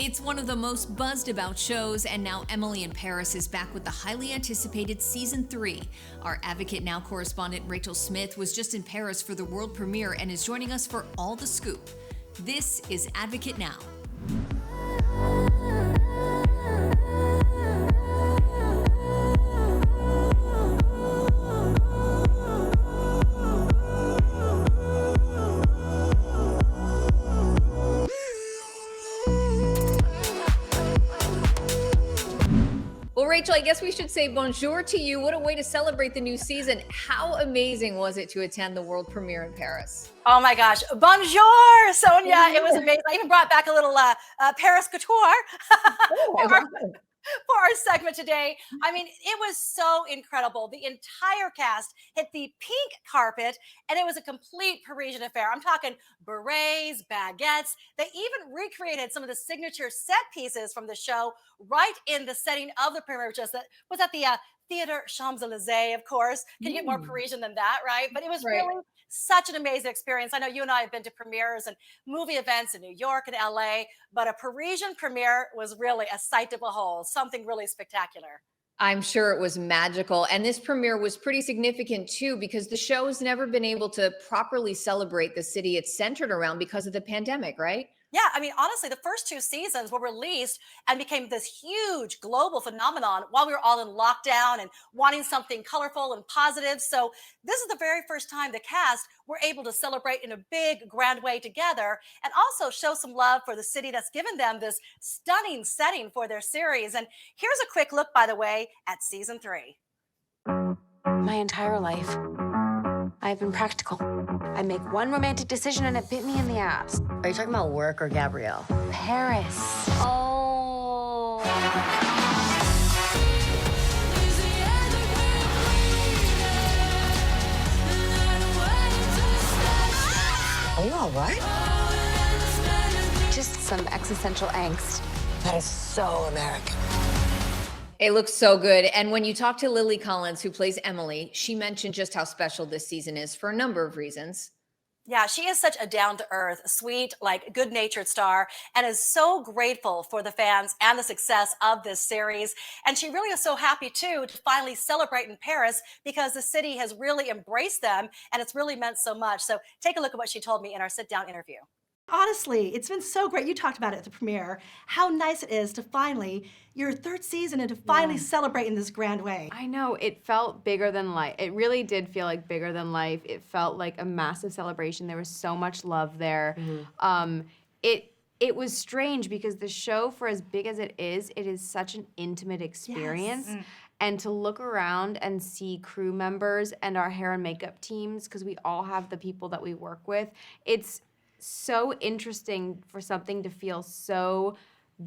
It's one of the most buzzed about shows, and now Emily in Paris is back with the highly anticipated season 3. Our Advocate Now correspondent Rachel Smith was just in Paris for the world premiere and is joining us for all the scoop. This is Advocate Now. Well, Rachel, I guess we should say bonjour to you. What a way to celebrate the new season. How amazing was it to attend the world premiere in Paris? Oh my gosh. Bonjour, Sonia. It was amazing. I even brought back a little Paris couture for our segment today. I mean, it was so incredible. The entire cast hit the pink carpet, and it was a complete Parisian affair. I'm talking berets, baguettes. They even recreated some of the signature set pieces from the show right in the setting of the premiere, which was at the Theater Champs-Élysées, of course. Can you get more Parisian than that, right? But it was really such an amazing experience. I know you and I have been to premieres and movie events in New York and LA, but a Parisian premiere was really a sight to behold, something really spectacular. I'm sure it was magical. And this premiere was pretty significant too, because the show has never been able to properly celebrate the city it's centered around because of the pandemic, right? Yeah, I mean, honestly, the first 2 seasons were released and became this huge global phenomenon while we were all in lockdown and wanting something colorful and positive. So this is the very first time the cast were able to celebrate in a big, grand way together and also show some love for the city that's given them this stunning setting for their series. And here's a quick look, by the way, at season 3. My entire life, I've been practical. I make one romantic decision and it bit me in the ass. Are you talking about work or Gabrielle? Paris. Oh. Are you all right? Just some existential angst. That is so American. It looks so good. And when you talk to Lily Collins, who plays Emily, she mentioned just how special this season is for a number of reasons. Yeah, she is such a down-to-earth, sweet, like good-natured star and is so grateful for the fans and the success of this series. And she really is so happy, too, to finally celebrate in Paris because the city has really embraced them and it's really meant so much. So take a look at what she told me in our sit-down interview. Honestly, it's been so great. You talked about it at the premiere, how nice it is to finally, your 3rd season, and to finally celebrate in this grand way. I know, it felt bigger than life. It really did feel like bigger than life. It felt like a massive celebration. There was so much love there. It was strange because the show, for as big as it is such an intimate experience. Yes. And to look around and see crew members and our hair and makeup teams, because we all have the people that we work with, it's so interesting for something to feel so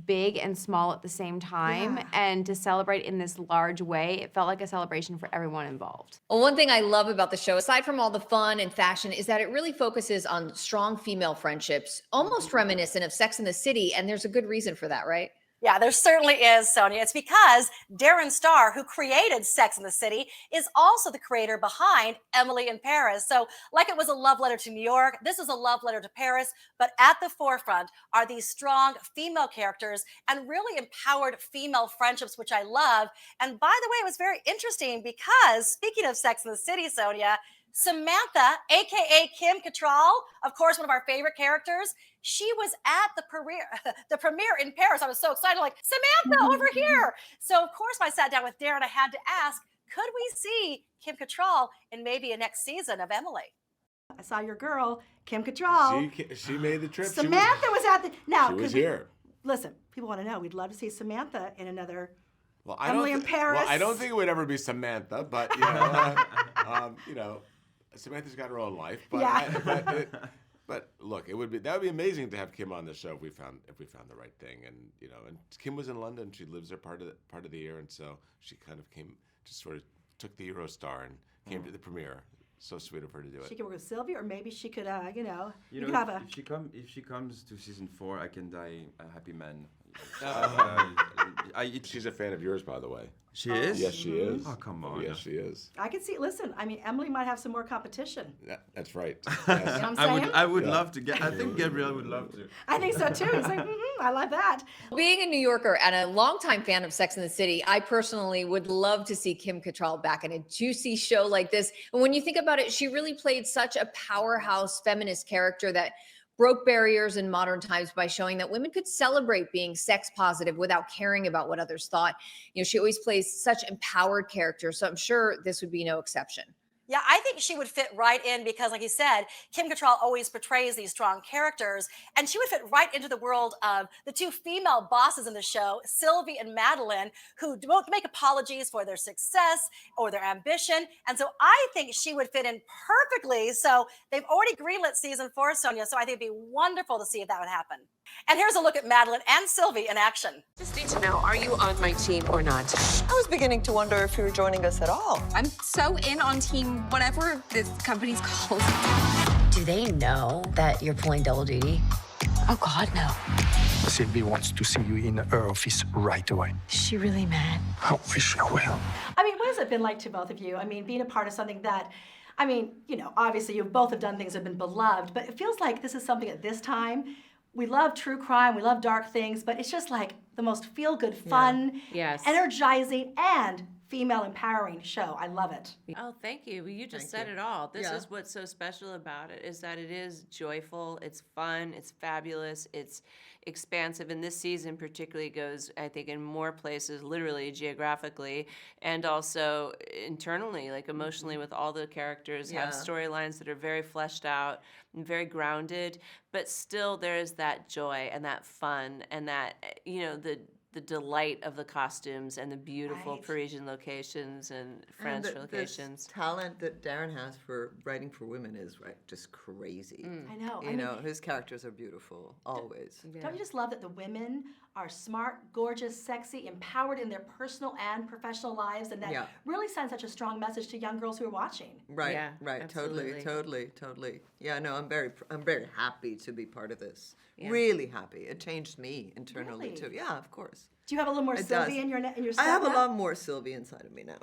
big and small at the same time, and to celebrate in this large way. It felt like a celebration for everyone involved. Well, one thing I love about the show, aside from all the fun and fashion, is that it really focuses on strong female friendships, almost reminiscent of Sex and the City, and there's a good reason for that, right? Yeah, there certainly is, Sonia. It's because Darren Star, who created Sex and the City, is also the creator behind Emily in Paris. So like it was a love letter to New York, this is a love letter to Paris, but at the forefront are these strong female characters and really empowered female friendships, which I love. And by the way, it was very interesting because speaking of Sex and the City, Sonia, Samantha, aka Kim Cattrall, of course, one of our favorite characters, she was at the premiere in Paris. I was so excited, like, Samantha, over here. So, of course, when I sat down with Darren, I had to ask, could we see Kim Cattrall in maybe a next season of Emily? I saw your girl, Kim Cattrall. She made the trip. Samantha was at the... Now, she was here. Listen, people want to know. We'd love to see Samantha in another Emily in Paris. Well, I don't think it would ever be Samantha, but, you know, Samantha's got her own life, but but look, that would be amazing to have Kim on the show if we found the right thing, and and Kim was in London. She lives there part of the year, and so she kind of just sort of took the Eurostar and came to the premiere. So sweet of her to do it. She could work with Sylvia, or maybe she could, if she comes to season 4, I can die a happy man. She's a fan of yours, by the way. She is? Yes, she is. Oh, come on. Yes, she is. I can see. Listen, I mean, Emily might have some more competition. That's right. You know what I'm saying? I would love to get. I think Gabrielle would love to. I think so too. He's like, I love that. Being a New Yorker and a longtime fan of Sex and the City, I personally would love to see Kim Cattrall back in a juicy show like this. And when you think about it, she really played such a powerhouse feminist character that broke barriers in modern times by showing that women could celebrate being sex positive without caring about what others thought. You know, she always plays such empowered characters, so I'm sure this would be no exception. Yeah, I think she would fit right in because, like you said, Kim Cattrall always portrays these strong characters, and she would fit right into the world of the two female bosses in the show, Sylvie and Madeline, who both make apologies for their success or their ambition. And so I think she would fit in perfectly. So they've already greenlit season 4, Sonia. So I think it'd be wonderful to see if that would happen. And here's a look at Madeline and Sylvie in action. Just need to know, are you on my team or not? I was beginning to wonder if you were joining us at all. I'm so in on team whatever this company's called. Do they know that you're pulling double duty? Oh, God, no. Sylvie wants to see you in her office right away. Is she really mad? I wish I will. I mean, what has it been like to both of you? I mean, being a part of something that, I mean, you know, obviously you both have done things that have been beloved, but it feels like this is something at this time. We love true crime, we love dark things, but it's just like the most feel-good, fun, energizing, and female empowering show. I love it. Oh, thank you. Well, you just said it all. This is what's so special about it, is that it is joyful, it's fun, it's fabulous, it's expansive, and this season particularly goes, I think, in more places, literally, geographically, and also internally, like emotionally, with all the characters have storylines that are very fleshed out and very grounded, but still there is that joy and that fun and that, you know, the delight of the costumes and the beautiful Parisian locations and French locations. The talent that Darren has for writing for women is just crazy. I know. You know, his characters are beautiful, always. Don't you just love that the women are smart, gorgeous, sexy, empowered in their personal and professional lives, and that really sends such a strong message to young girls who are watching. Right, Yeah, right, absolutely. totally. Yeah, no, I'm very happy to be part of this. Yeah. Really happy. It changed me internally too. Yeah, of course. Do you have a little more Sylvie in your I have a lot more Sylvie inside of me now.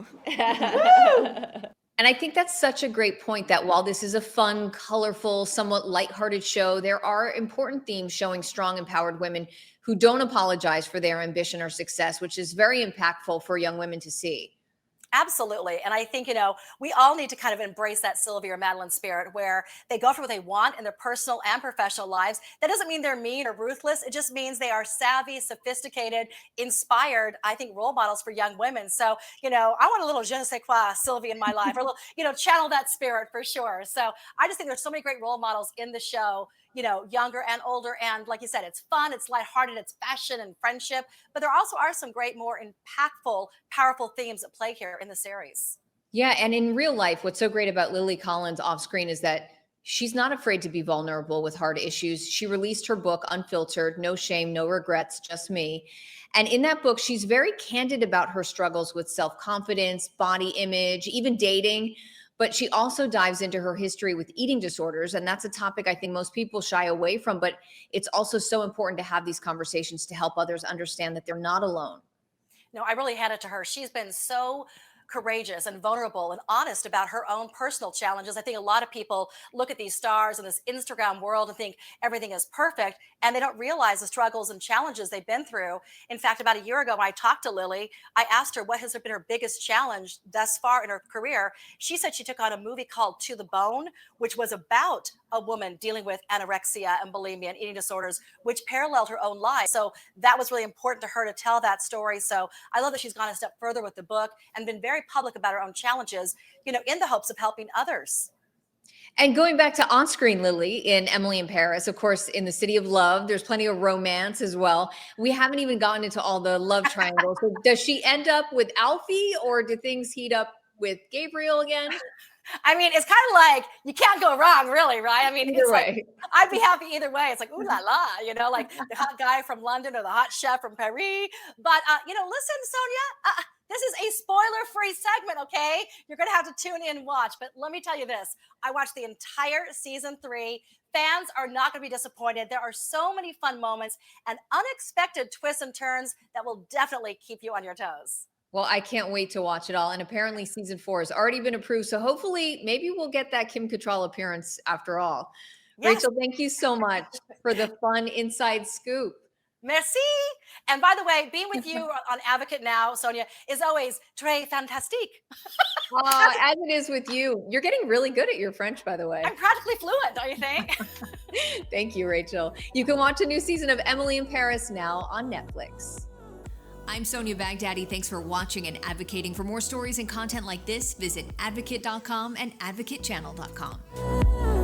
And I think that's such a great point, that while this is a fun, colorful, somewhat lighthearted show, there are important themes showing strong, empowered women who don't apologize for their ambition or success, which is very impactful for young women to see. Absolutely. And I think, you know, we all need to kind of embrace that Sylvie or Madeline spirit where they go for what they want in their personal and professional lives. That doesn't mean they're mean or ruthless. It just means they are savvy, sophisticated, inspired, I think, role models for young women. So, you know, I want a little je ne sais quoi Sylvie in my life, or a little, you know, channel that spirit for sure. So I just think there's so many great role models in the show, you know, younger and older. And like you said, it's fun, it's lighthearted, it's fashion and friendship. But there also are some great, more impactful, powerful themes at play here in the series. Yeah, and in real life, what's so great about Lily Collins off screen is that she's not afraid to be vulnerable with hard issues. She released her book, Unfiltered, No Shame, No Regrets, Just Me. And in that book, she's very candid about her struggles with self-confidence, body image, even dating. But she also dives into her history with eating disorders. And that's a topic I think most people shy away from. But it's also so important to have these conversations to help others understand that they're not alone. No, I really hand it to her. She's been so courageous and vulnerable and honest about her own personal challenges. I think a lot of people look at these stars in this Instagram world and think everything is perfect, and they don't realize the struggles and challenges they've been through. In fact, about a year ago, when I talked to Lily, I asked her what has been her biggest challenge thus far in her career. She said she took on a movie called To the Bone, which was about a woman dealing with anorexia and bulimia and eating disorders, which paralleled her own life. So that was really important to her to tell that story. So I love that she's gone a step further with the book and been very public about her own challenges, you know, in the hopes of helping others. And going back to on-screen Lily in Emily in Paris, of course, in the City of Love, there's plenty of romance as well. We haven't even gotten into all the love triangles. So does she end up with Alfie, or do things heat up with Gabriel again? I mean, it's kind of like you can't go wrong, really, right? I mean, Either it's way. like I'd be happy either way. It's like ooh la la, you know, like the hot guy from London or the hot chef from Paris. But you know, listen, Sonia, this is a spoiler-free segment, okay? You're gonna have to tune in and watch. But let me tell you this: I watched the entire season 3. Fans are not gonna be disappointed. There are so many fun moments and unexpected twists and turns that will definitely keep you on your toes. Well, I can't wait to watch it all. And apparently season 4 has already been approved. So hopefully maybe we'll get that Kim Cattrall appearance after all. Yes. Rachel, thank you so much for the fun inside scoop. Merci. And by the way, being with you on Advocate now, Sonia, is always très fantastique. As it is with you. You're getting really good at your French, by the way. I'm practically fluent, don't you think? Thank you, Rachel. You can watch a new season of Emily in Paris now on Netflix. I'm Sonia Baghdady. Thanks for watching and advocating. For more stories and content like this, visit advocate.com and advocatechannel.com.